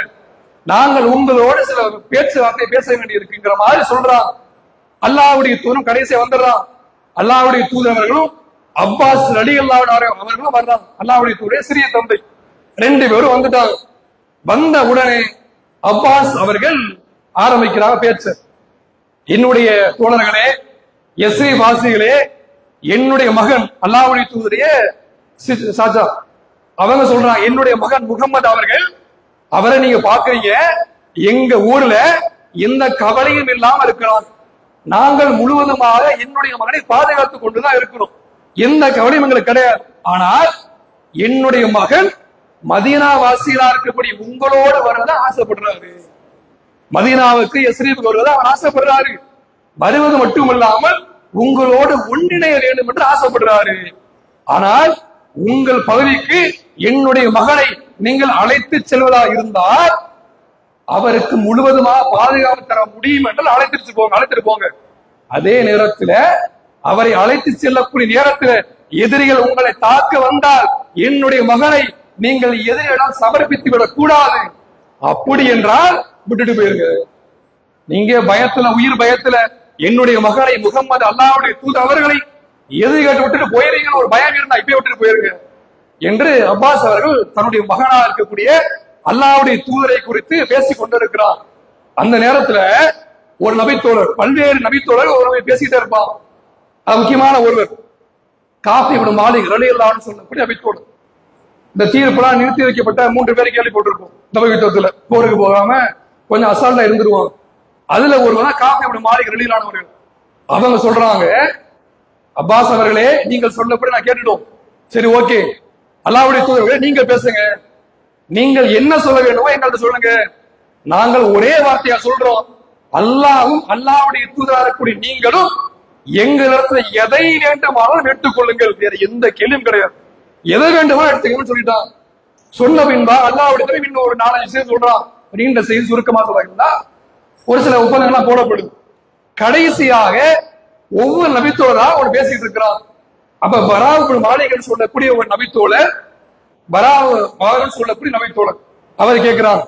நாங்கள் உங்களோட சில பேச்சுவார்த்தை பேச வேண்டி இருக்குங்கிற மாதிரி சொல்றான். அல்லாஹ்வுடைய தூதரும் கடைசியா வந்துடுறான். அல்லாஹ்வுடைய தூதர் அவர்களும் அப்பாஸ் ரலியல்லாஹு அவர்களும் வர்றாங்க. அல்லாஹ்வுடைய தூதரே சிறிய தந்தை 2 பேரும் வந்துட்டாங்க. வந்த உடனே அப்பாஸ் அவர்கள் ஆரம்பிக்கிறாங்க பேச்சு. என்னுடைய தோழர்களே, எஸ்ரி வாசிகளே, என்னுடைய மகன் அல்லாஹ்வுடைய தூதரிய சாஜா அவங்க சொல்றாங்க, என்னுடைய மகன் முகமது அவர்கள், அவரை நீங்க பாக்குறீங்க, எங்க ஊர்ல எந்த கவலையும் இல்லாம இருக்கிறார். நாங்கள் முழுவதுமாக என்னுடைய மகனை பாதுகாத்துக் கொண்டுதான் இருக்கிறோம். எந்த கவலையும் எங்களுக்கு கிடையாது. ஆனால் என்னுடைய மகன் மதீனா வாசிகளா இருக்கக்கூடிய உங்களோடு வருவதை ஆசைப்படுறாரு. மதீனாவுக்கு எஸ்ரீபுக்கு வருவதை அவர் ஆசைப்படுறாரு. வருவது மட்டுமல்லாமல் உங்களோடு ஒன்றிணைய வேண்டும் என்று ஆசைப்படுறாரு. ஆனால் உங்கள் பகுதிக்கு என்னுடைய மகனை நீங்கள் அழைத்து செல்வதாக இருந்தால் அவருக்கு முழுவதுமாக பாதுகாப்பு தர முடியும் என்று அழைத்துட்டு போங்க. அதே நேரத்தில் அவரை அழைத்து செல்லக்கூடிய நேரத்தில் எதிரிகள் உங்களை தாக்க வந்தால் என்னுடைய மகனை நீங்கள் எதிரிடம் சமர்ப்பித்து விடக் கூடாது. அப்படி என்றால் விட்டுட்டு போயிருங்க. நீங்க பயத்துல, உயிர் பயத்துல என்னுடைய மகனை முகமது அல்லாஹ்வுடைய தூதர் அவர்களை எதிர்கட்டு விட்டுட்டு போயிருங்கன்னு ஒரு பயம் இருந்தா இப்பயே விட்டுட்டு போயிருங்க என்று அப்பாஸ் அவர்கள் தன்னுடைய மகனா இருக்கக்கூடிய அல்லாஹ்வுடைய தூதரை குறித்து பேசிக் கொண்டிருக்கிறார். அந்த நேரத்துல ஒரு நபித்தோழர், பல்வேறு நபித்தோழர் ஒரு பேசிக்கிட்டே இருப்பான். அது முக்கியமான ஒருவர் காஃபி இப்னு மாலிக் ரலியல்லாஹு அன்ஹு சொல்லக்கூடிய நபித்தோழர். இந்த தீர்ப்பெல்லாம் நிறுத்தி வைக்கப்பட்ட 3 பேரை கேள்விப்பட்டிருக்கும். நபி யுத்தத்துல போருக்கு போகாம கொஞ்சம் அசால்ட்டா இருந்துருவாங்க. அதுல ஒருவர் காஃபி இப்னு மாலிக் ரலியல்லாஹு அன்ஹு அவர்கள். அவங்க சொல்றாங்க, அப்பாஸ் அவர்களே, நீங்கள் சொல்லப்படி நான் கேட்டுட்டோம். சரி, ஓகே, அல்லாஹ்வுடைய தூதரே நீங்கள் பேசுங்க. நீங்கள் என்ன சொல்ல வேண்டுமோ எங்கள்கிட்ட சொல்லுங்க. நாங்கள் ஒரே வார்த்தையா சொல்றோம், அல்லாஹ்வும் அல்லாஹ்வுடைய தூதரா இருக்கக்கூடிய நீங்களும் எங்களிடத்துல எதை வேண்டுமானாலும் எடுத்துக்கொள்ளுங்கள். வேற எந்த கேள்வியும் கிடையாது. எதை வேண்டுமா எடுத்துக்கணும்னு சொல்லிட்டான். சொன்ன பின்பா அல்லாஹ்வுடைய இன்னும் ஒரு 4-5 செய்தி சொல்றான். நீண்ட செய்தி சுருக்கமா சொல்றாங்கன்னா ஒரு சில ஒப்பந்தங்கள்லாம் போடப்படுது. கடைசியாக ஒவ்வொரு நபித்தோழரா ஒரு பேசிட்டு இருக்கிறான். அப்ப பராவுக்கு மாளிகை சொல்லக்கூடிய ஒரு நபித்தோழர், சொல்லக்கூடிய நபித்தோழர் அவர் கேட்கிறார்,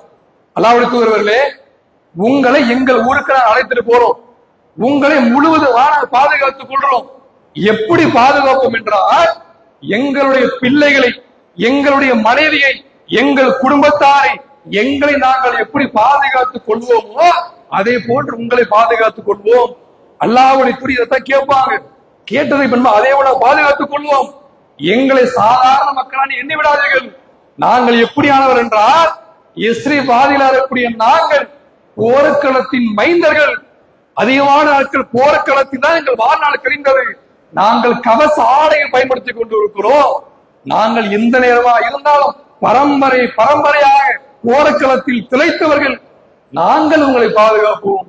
அல்லாஹ்வுடைய தூதரவர்களே, உங்களை எங்கள் ஊருக்கு நான் அழைத்துட்டு போறோம். உங்களை முழுவதும் பாதுகாத்துக் கொள்றோம். எப்படி பாதுகாப்போம் என்றால், எங்களுடைய பிள்ளைகளை, எங்களுடைய மனைவியை, எங்கள் குடும்பத்தாரை, எங்களை நாங்கள் எப்படி பாதுகாத்துக் கொள்வோமோ அதே போன்று உங்களை பாதுகாத்துக் கொள்வோம். அல்லாஹ்வுடைய தூதர் கேட்பாங்க. கேட்டதை பின்பு அதே போல பாதுகாத்துக் கொள்வோம். எங்களை சாதாரண மக்களான எண்ணி விடாதீர்கள். நாங்கள் எப்படியானவர் என்றால், எஸ்ரி பாதியில இருக்கக்கூடிய நாங்கள் போர்க்களத்தின் மைந்தர்கள். அதிகமான நாட்கள் போர்க்களத்தில் தான் எங்கள் வாழ்நாள் கழிந்தது. நாங்கள் கவச ஆடையை பயன்படுத்திக் கொண்டு இருக்கிறோம். நாங்கள் எந்த நேரமா இருந்தாலும் பரம்பரையாக போர்க்களத்தில் திளைத்தவர்கள். நாங்கள் உங்களை பாதுகாப்போம்.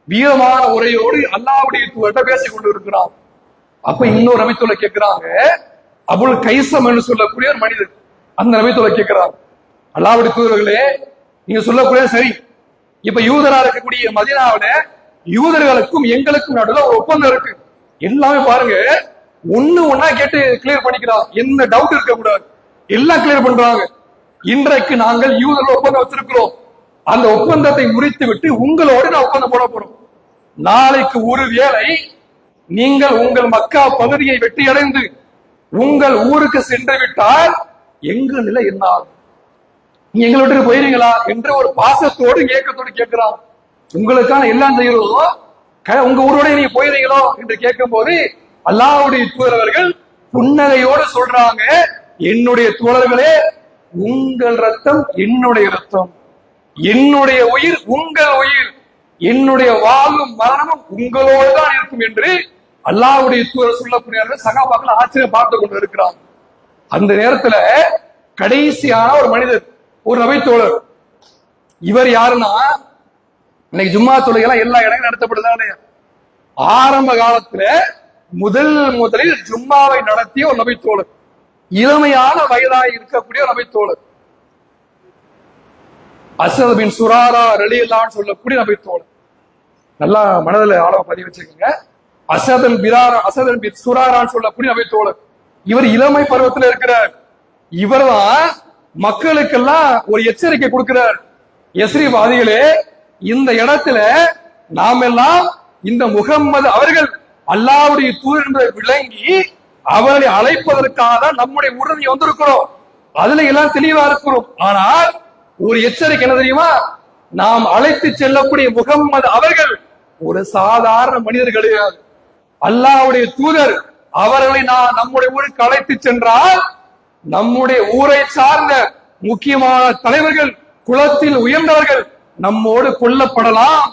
வீரமான உரையோடு அல்லாஹ்வுடைய தூதர்கிட்ட பேசிக் கொண்டு இருக்கிறோம். அப்ப இன்னொரு நபித்தோழர் கேட்கிறாங்க, அபுல் கைசம் என்று சொல்லக்கூடிய ஒரு மனிதர். அந்த நபித்தோழர் கேட்கிறார், அல்லாஹ்வுடைய தூதர்களே, நீங்க சொல்லக்கூடிய சரி, இப்ப யூதரா இருக்கக்கூடிய மதீனாவுல யூதர்களுக்கும் எங்களுக்கும் நடுவில் ஒரு ஒப்பந்தம் இருக்கு. எல்லாமே பாருங்க, ஒன்னா கேட்டு கிளியர் பண்ணிக்கிறான். எந்த டவுட் இருக்க கூடாது, எல்லாம் கிளியர் பண்றாங்க. இன்றைக்கு நாங்கள் யூதர்கள் ஒப்பந்தம் வச்சிருக்கிறோம். அந்த ஒப்பந்தத்தை முறித்து விட்டு உங்களோடு நான் ஒப்பந்தம் போட போறோம். நாளைக்கு ஒரு வேளை நீங்கள் உங்கள் மக்கா பகுதியை வெற்றியடைந்து உங்கள் ஊருக்கு சென்று விட்டால் எங்க நிலை என்ன ஆகும்? எங்களை விட்டு போயிருங்களா என்ற ஒரு பாசத்தோடு ஏக்கத்தோடு கேட்கிறான். உங்களுக்கான எல்லாம் செய்யறதோ, உங்க ஊரோட நீங்க போயிருங்களோ என்று கேட்கும் போது அல்லாஹ்வுடைய தூதரவர்கள் புன்னகையோடு சொல்றாங்க, என்னுடைய தோழர்களே, உங்கள் ரத்தம் என்னுடைய ரத்தம், என்னுடைய உயிர் உங்கள் உயிர், என்னுடைய வாழ்வும் மரணமும் உங்களோடு தான் இருக்கும் என்று அல்லாஹ்வுடைய தூதர் சொல்லக்கூடிய சகாபாக்கள் ஆச்சரியம் பார்த்து கொண்டு இருக்கிறாங்க. அந்த நேரத்துல கடைசியான ஒரு மனிதர், ஒரு நபித்தோழர். இவர் யாருன்னா, இன்னைக்கு ஜும்மா தொழுகைலாம் எல்லா இடங்களும் நடத்தப்படுதா? ஆரம்ப காலத்துல முதலில் ஜும்மாவை நடத்திய ஒரு நபித்தோழர், இளமையான வயதாக இருக்கக்கூடிய ஒரு நபித்தோழர், அஸ்அத் பின் சுராரா ரலியல்லாஹு சொல்லக்கூடிய நபித்தோழர். நல்லா மனதில் ஆழமா பதிவு வச்சுக்கோங்க. அஸ்அத் பின் சுராரான்னு சொல்லக்கூடிய நபித்தோழர். இவர் இளமை பருவத்தில் இருக்கிறார். இவர் தான் மக்களுக்கெல்லாம் ஒரு எச்சரிக்கை கொடுக்கிறார். எஸ்ரிவாதிகளே, இந்த இடத்துல நாம் எல்லாம் இந்த முகம்மது அவர்கள் அல்லாஹ்வுடைய தூதர் என்பதை விளங்கி அவர்களை அழைப்பதற்காக நம்முடைய உறுதி வந்திருக்கிறோம். அதுல எல்லாம் தெளிவா இருக்கிறோம். ஆனால் ஒரு எச்சரிக்கை என்ன தெரியுமா? நாம் அழைத்து செல்லக்கூடிய முகம்மது அவர்கள் ஒரு சாதாரண மனிதர் கிடையாது. அல்லாஹ்வுடைய தூதர் அவர்களை நான் நம்முடைய ஊருக்கு அழைத்து சென்றால் நம்முடைய ஊரை சார்ந்த முக்கியமான தலைவர்கள், குலத்தில் உயர்ந்தவர்கள் நம்மோடு கொல்லப்படலாம்,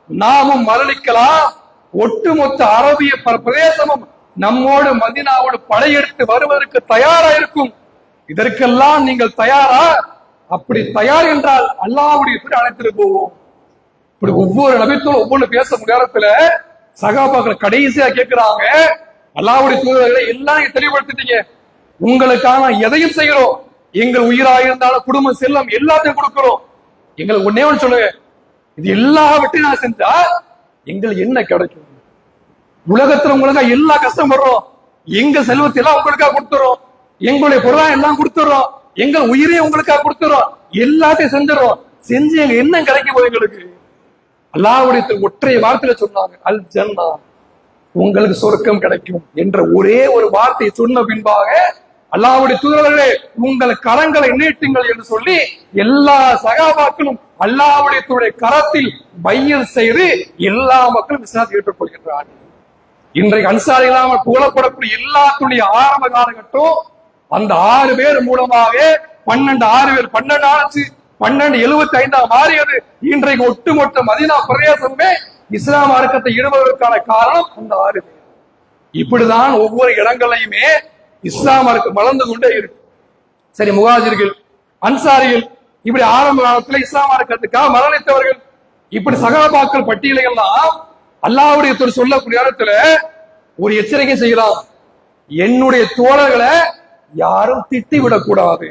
நாமும் மரணிக்கலாம், ஒட்டுமொத்த அரபிய பிரதேசமும் நம்மோடு மதீனாவோடு படையெடுத்து வருவதற்கு தயாரா இருக்கும். இதற்கெல்லாம் நீங்கள் தயாரா? அப்படி தயார் என்றால் அல்லாஹ்வுடைய தூதரை அழைத்துட்டு போவோம். இப்படி ஒவ்வொரு நபித்தோடும் ஒவ்வொன்று பேச நேரத்துல சகாபாக்கள் கடைசியா கேட்கிறாங்க, அல்லாஹ்வுடைய தூதர்களை எல்லாம் தெளிவுபடுத்திட்டீங்க, உங்களுக்காக எதையும் செய்கிறோம், எங்கள் உயிராக இருந்தாலும் குடும்ப செல்லம் எல்லாத்தையும் கொடுக்கிறோம், எங்களுக்கு ஒன்னே ஒன்று சொல்லுங்க, இது எல்லாவற்றையும் நான் செஞ்சா எங்களுக்கு என்ன கிடைக்கும்? உலகத்துல உங்களுக்கு எல்லா கஷ்டம் வர்றோம், எங்க செல்வத்தை எல்லாம் உங்களுக்காக கொடுத்துறோம், எங்களுடைய பொருளாதாரம் எல்லாம் கொடுத்துறோம், எங்கள் உயிரையும் உங்களுக்காக கொடுத்துறோம், எல்லாத்தையும் செஞ்சிடறோம், செஞ்சு எங்க என்ன கிடைக்கும் போது எங்களுக்கு? அல்லாஹ்வுடைய ஒற்றை வார்த்தையில சொன்னாங்க, அல் ஜன்னா, உங்களுக்கு சொர்க்கம் கிடைக்கும் என்ற ஒரே ஒரு வார்த்தையை சொன்ன பின்பாக அல்லாஹ்வுடைய தூதர்களே உங்கள் கரங்களை நீட்டுங்கள் என்று சொல்லி எல்லா சகாபாக்களும் அல்லாஹ்வுடைய தூதருடைய கரத்தில் பையல் செய்து எல்லா மக்களும் இஸ்லாத்தை ஏற்றுக்கொள்கின்றார்கள். இன்றைக்கு அன்சாரி இல்லாமல் புகழப்படக்கூடிய எல்லாத்துடைய ஆரம்ப காலகட்டம் அந்த 6 பேர் மூலமாக 6 பேர் 12 ஆச்சு, 1275 மாறியது. இன்றைக்கு ஒட்டுமொத்த மதீனா பிரதேசமே இஸ்லாம் மார்க்கத்தை இடுவதற்கான காரணம் அந்த 6 பேர். இப்படிதான் ஒவ்வொரு இடங்களையுமே இஸ்லாம் மார்க்கம் வளர்ந்து கொண்டே இருக்கு. சரி, முஹாஜிர்கள், அன்சாரிகள் இப்படி ஆரம்ப காலத்துல இஸ்லாம் மார்க்கத்துக்காக மரணித்தவர்கள், இப்படி சகாபாக்கள் பட்டியலை எல்லாம் அல்லாஹ்வுடைய தூதர் சொல்லக்கூடிய இடத்துல ஒரு எச்சரிக்கை செய்யலாம், என்னுடைய தோழர்களை யாரும் திட்டி விடக்கூடாது.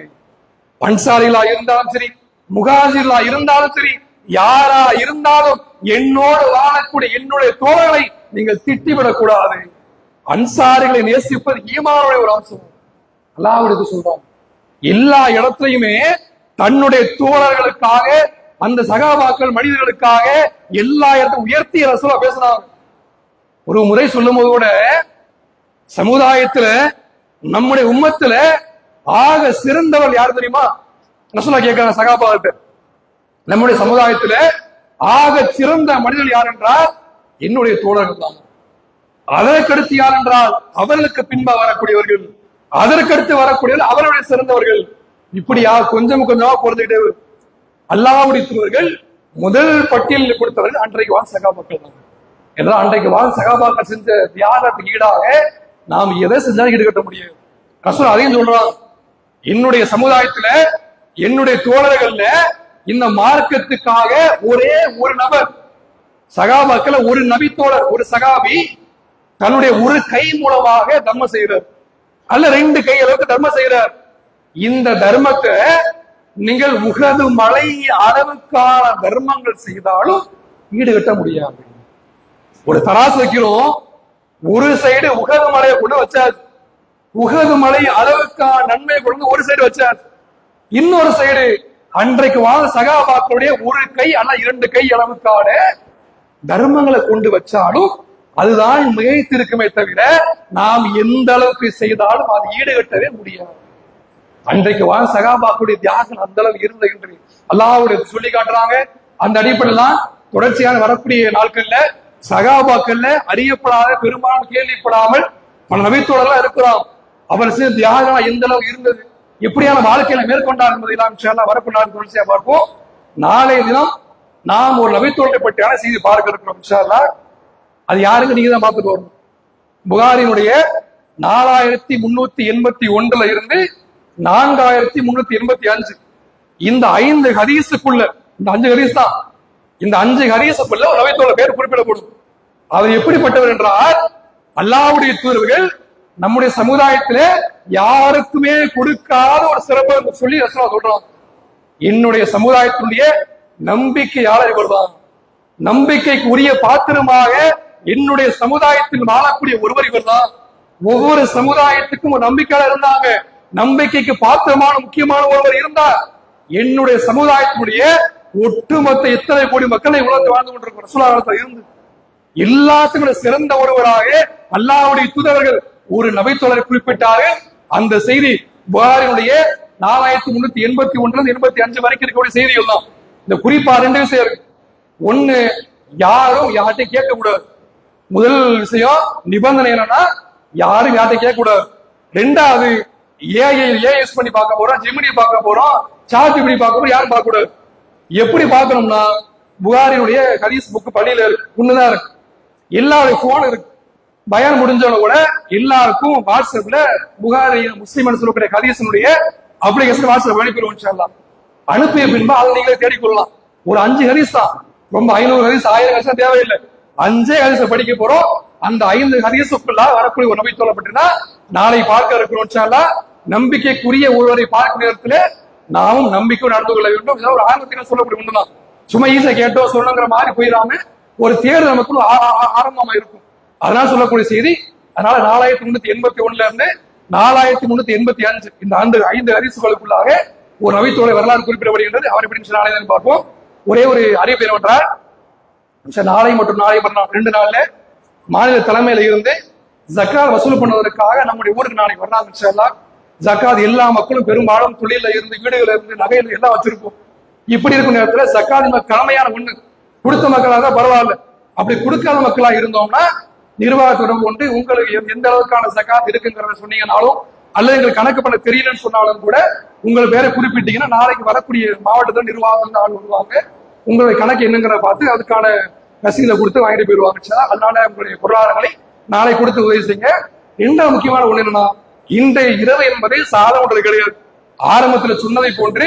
அன்சாரிகளா இருந்தாலும் சரி, முஹாஜிர்களா இருந்தாலும் சரி, யாரா இருந்தாலும் என்னோடு வாழக்கூடிய என்னுடைய தோழர்களை நீங்கள் திட்டிவிடக்கூடாது. அன்சாரிகளை நேசிப்பது ஈமானுடைய ஒரு அம்சம். அல்லாஹ்வுடைய சொல்றாங்க, எல்லா இடத்திலையுமே தன்னுடைய தோழர்களுக்காக, அந்த சகாபாக்கள் மனிதர்களுக்காக எல்லா இடத்தையும் உயர்த்திய ரசூலா பேசினாங்க. ஒரு முறை சொல்லும் போது கூட, சமுதாயத்துல நம்முடைய உம்மத்துல ஆக சிறந்தவர் யார் தெரியுமா? ரசூலா கேட்கிறாங்க சகாபாக்கள், நம்முடைய சமுதாயத்துல ஆக சிறந்த மனிதர்கள் யார் என்றால் என்னுடைய தோழர்கள் தான். அதற்கடுத்து யார் என்றால் அவர்களுக்கு பின்பா வரக்கூடியவர்கள், அதற்கடுத்து வரக்கூடியவர்கள் அவர்களுடைய சிறந்தவர்கள். இப்படியா கொஞ்சம் கொஞ்சமா பொறுத்துக்கிட்டே அல்லாஹ்வுடைய தூதர்கள் முதல் பட்டியலில் கொடுத்தவர்கள் அன்றைக்கு வாழ் சகாபாக்கள் தான். என்றால் அன்றைக்கு வாழ் சகாபாக்கள் செஞ்ச தியாகத்துக்கு ஈடாக நாம் எதை செஞ்சாலும் ஈடுகட்ட முடியாது. ரசூல் அதையும் சொல்றான், என்னுடைய சமுதாயத்துல என்னுடைய தோழர்கள்ல இந்த மார்க்கத்துக்காக ஒரே ஒரு நபர், சகாபாக்கள் ஒரு நபி தோழர், ஒரு சகாபி தன்னுடைய ஒரு கை மூலமாக தர்மம் செய்கிறார், அல்ல 2 கை அளவுக்கு தர்மம் செய்கிறார். இந்த தர்மத்தை நீங்கள் உகது மலை அளவுக்கான தர்மங்கள் செய்தாலும் ஈடுகட்ட முடியாது. ஒரு தராசு வைக்கிறோம், ஒரு சைடு உகது மலையை கொண்டு வச்சாச்சு, உகது மலை அளவுக்கான நன்மையை கொண்டு ஒரு சைடு வச்சாச்சு, இன்னொரு சைடு அன்றைக்கு வாழ்ந்த சகாபாக்களுடைய ஒரு கை அல்ல 2 கை அளவுக்கான தர்மங்களை கொண்டு வச்சாலும் அதுதான் மிகைத்திருக்குமே தவிர நாம் எந்த அளவுக்கு செய்தாலும் அது ஈடுகட்டவே முடியாது. அன்றைக்கு வாழ்ந்த சகாபாக்களுடைய தியாகம் அந்த அளவு இருந்த என்று அல்லாஹ்வுடைய சொல்லி காட்டுறாங்க. அந்த அடிப்படையில் தொடர்ச்சியான வரக்கூடிய நாட்கள்ல சகாபாக்கள்ல அறியப்படாத, பெரும்பாலும் கேள்விப்படாமல் பல நபித்தோழர்கள் இருக்கிறோம். அவர் செய்த தியாகம் எந்த அளவு இருந்தது, எப்படியான வாழ்க்கையில மேற்கொண்டார் என்பதை நாம் வரக்கூடிய தொடர்ச்சியா பார்ப்போம். நாளைய தினம் நாம் ஒரு நபித்தோழரை பற்றியான செய்தி பார்க்க இருக்கிறோம். இன்ஷா அல்லாஹ் அது யாருங்க நீங்க தான் பார்த்துட்டு வரணும். புகாரினுடைய 4381 இருந்து 4385 இந்த 5 ஹதீஸுக்குள்ள, இந்த 5 ஹதீஸ் தான், இந்த 5 ஹதீஸுக்குள்ள ஒரு நபித்தோழர் பேர் குறிப்பிடப்படும். அவர் எப்படிப்பட்டவர் என்றால், அல்லாஹ்வுடைய தூதர்கள் நம்முடைய சமுதாயத்திலே யாருக்குமே கொடுக்காத ஒரு சிறப்பை சொல்லி ரசூலுல்லாஹ் சொல்றாங்க. என்னுடைய சமுதாயத்தினுடைய நம்பிக்கையாளர் இவர்தான், நம்பிக்கைக்கு உரிய பாத்திரமாக என்னுடைய சமுதாயத்தில் வாழக்கூடிய ஒருவர் இவர்தான். ஒவ்வொரு சமுதாயத்துக்கும் ஒரு நம்பிக்கையாளர் இருந்தாங்க, நம்பிக்கைக்கு பாத்திரமான முக்கியமான ஒருவர் இருந்தார். என்னுடைய சமுதாயத்தினுடைய ஒட்டுமொத்த எத்தனை கோடி மக்களை உலகத்தில் வாழ்ந்து கொண்டிருக்கிற ரசூலுல்லாஹ் இருந்து எல்லாத்துக்கும் சிறந்த ஒருவராக அல்லாஹ்வுடைய தூதர்கள் ஒரு நபித்தோழரை குறிப்பிட்டார்கள். அந்த செய்தி புகாரினுடைய 4381 85 வரைக்கும் இருக்கக்கூடிய செய்திகள் தான். இந்த குறிப்பா 2 விஷயம் இருக்கு. ஒண்ணு, யாரும் யார்கிட்டையும் கேட்க கூடாது. முதல் விஷயம் நிபந்தனை என்னன்னா, யாரும் யார்கிட்ட கேட்க கூடாது. 2வது, ஏஎஸ் பண்ணி பார்க்க போறோம், ஜெமினி பார்க்க போறோம், சாட் இப்படி பார்க்க போறோம், யாரும் பார்க்க கூடாது. எப்படி பார்க்கணும்னா, புகாரினுடைய ஹதீஸ் புக் பள்ளியில இருக்கு, ஒண்ணுதான் இருக்கு. எல்லாருக்கும் போன் இருக்கு. பயான் முடிஞ்சவங்க கூட எல்லாருக்கும் வாட்ஸ்அப்ல புகாரி முஸ்லிம் சொல்லக்கூடிய ஹதீஸினுடைய அப்ளிகேஷன் வாட்ஸ்அப் அனுப்பிடுவோம். இன்ஷா அல்லாஹ் அனுப்பிய பின்பு அதை நீங்களே தேடிக்கொள்ளலாம். ஒரு 5 ஹதீஸ் தான், ரொம்ப 500 ஹதீஸ் 1000 ஹதீஸ் தேவையில்லை. 5 ஹதீஸை படிக்க போறோம். அந்த 5 ஹதீஸுக்குள்ள வரக்கூடிய ஒரு நபி சொல்லப்பட்டினா நாளை பார்க்க இருக்கிறோம். இன்ஷா அல்லாஹ் நம்பிக்கைக்குரிய ஒருவரை பார்க்கும் நேரத்தில் நாமும் நம்பிக்கை நடந்து கொள்ள வேண்டும். ஒரு ஆரம்பத்தில் சொல்லக்கூடிய ஒண்ணுதான், சும்மா ஈஸியா கேட்டோம் சொல்லணுங்கிற மாதிரி போயிடாம ஒரு தேர்தல் நமக்குள்ள ஆரம்பமா இருக்கும். அதனால சொல்லக்கூடிய செய்தி. அதனால 4381 இருந்து 4385 இந்த 5 ஹதீஸுகளுக்குள்ளாக ஒரு நபித்தோழர் வரலாறு குறிப்பிடப்படுகின்றது. அவர் எப்படி நாளை பார்ப்போம். ஒரே ஒரு அறிவிப்பு என்னவென்றால், நாளை மற்றும் நாளை மறுநாள் 2 நாள்ல மாநில தலைமையில இருந்து ஜக்காத் வசூல் பண்ணுவதற்காக நம்முடைய ஊருக்கு நாளைக்கு வரலாம். இன்ஷா அல்லாஹ் ஜக்காத் எல்லா மக்களும் பெரும்பாலும் தொழில இருந்து, வீடுகள் இருந்து, நகையில எல்லாம் வச்சிருப்போம். இப்படி இருக்கும் நேரத்துல ஜக்காத் கடமையான ஒண்ணு. கொடுத்த மக்களாக பரவாயில்ல, அப்படி கொடுக்காத மக்களா இருந்தோம்னா நிர்வாகத்திடம் கொண்டு உங்களுக்கு எந்த அளவுக்கான ஜக்காத் இருக்குங்கிறத சொன்னீங்கன்னாலும், அல்லது எங்களுக்கு கணக்கு பண்ண தெரியலன்னு சொன்னாலும் கூட உங்கள் பேரை குறிப்பிட்டீங்கன்னா நாளைக்கு வரக்கூடிய மாவட்டத்தில் நிர்வாகத்தில் ஆள் வருவாங்க, உங்களுடைய கணக்கு என்னங்கிறத பார்த்து அதுக்கான ரசீதை கொடுத்து வாங்கிட்டு போயிடுவாங்க. அதனால உங்களுடைய பொருளாதாரங்களை நாளை கொடுத்து உதவி செய்யுங்க. இன்னும் முக்கியமான ஒண்ணு என்னன்னா, இன்றைய இரவு என்பதை சாதம் ஒன்றது கிடையாது. ஆரம்பத்தில் சொன்னதை போன்று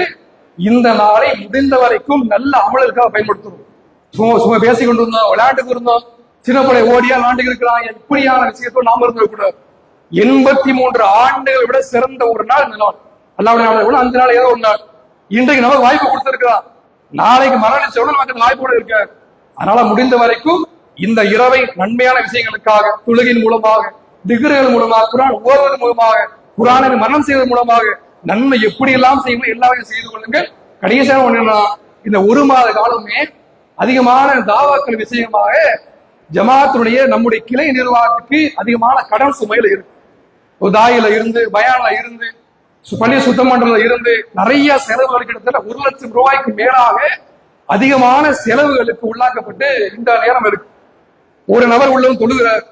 இந்த நாளை முடிந்த வரைக்கும் நல்ல அமலுக்காக பயன்படுத்தணும். சும்மா பேசிக் கொண்டு இருந்தோம், விளையாட்டுக்கு இருந்தோம், சின்ன பிள்ளை ஓடியா விளையாண்டுக்கு இருக்கிறாங்க, இப்படியான விஷயத்தோடு நாம இருந்துக்கூடாது. 83 ஆண்டுகளை விட சிறந்த ஒரு நாள் இந்த நாள். அல்லாஹ்வுடைய நாளை விட 5 நாள் ஏதோ ஒரு நாள். இன்றைக்கு நமக்கு வாய்ப்பு கொடுத்திருக்கிறான், நாளைக்கு மரணிச்சவுடன் நமக்கு அந்த வாய்ப்பு கூட இருக்காது. அதனால முடிந்த வரைக்கும் இந்த இரவை நன்மையான விஷயங்களுக்காக, தொழுகையின் மூலமாக, திக்ருகள் மூலமாக, குர்ஆன் ஓதுவது மூலமாக, குர்ஆனை மரணம் செய்வதன் மூலமாக நன்மை எப்படி எல்லாம் செய்யணும் எல்லாத்தையும் செய்து கொள்ளுங்கள். கடைசியாக ஒண்ணுன்னா, இந்த 1 மாத காலமே அதிகமான தாவாக்கள் விஷயமாக ஜமாத்துடைய நம்முடைய கிளை நிர்வாகத்துக்கு அதிகமான கடன் சுமையில இருக்கு. தாயில இருந்து, பயான்ல இருந்து, பள்ளி சுத்தம் பண்றதுல இருந்து நிறைய செலவுகள் கிட்டத்தட்ட 1 லட்சம் ரூபாய்க்கு மேலாக அதிகமான செலவுகளுக்கு உள்ளாக்கப்பட்டு இந்த நேரம் இருக்கு. ஒரு நபர் உள்ளவன் தொழுகிறார்,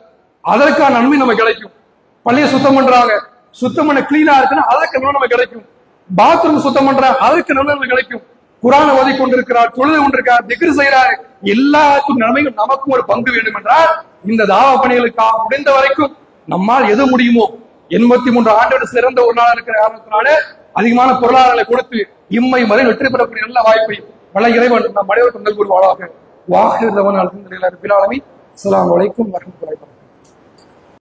அதற்கான நன்மை நம்ம கிடைக்கும். பள்ளியை சுத்தம் பண்றாங்க, சுத்தம் பண்ண கிளீனா இருக்குன்னா அதற்கு நன்மை நம்ம கிடைக்கும். பாத்ரூம் சுத்தம் பண்றாங்க, அதற்கு நன்மை கிடைக்கும். குர்ஆனை ஓதி கொண்டிருக்கிறார், தொழுது கொண்டிருக்கிறார், திக்ர் செய்யறாரு, எல்லாத்துக்கும் நன்மைகள் நமக்கும் ஒரு பங்கு வேண்டும் என்றால் இந்த தாவா பணிகளுக்காக முடிந்த வரைக்கும் நம்மால் எது முடியுமோ 83 ஆண்டுகள் சிறந்த ஒரு நாள் இருக்கிற காரணத்தினால அதிகமான பொருளாதாரங்களை கொடுத்து இம்மை வரை வெற்றி பெறக்கூடிய நல்ல வாய்ப்பை பல இறைவன் நம் அனைவருக்கும் நல்குவாளாக. வாஹிர் தவன் அல்ஹம்துலில்லாஹி ரப்பில் ஆலமீன். அஸ்ஸலாமு அலைக்கும் வரஹ்மத்துல்லாஹி வபரகாத்துஹு.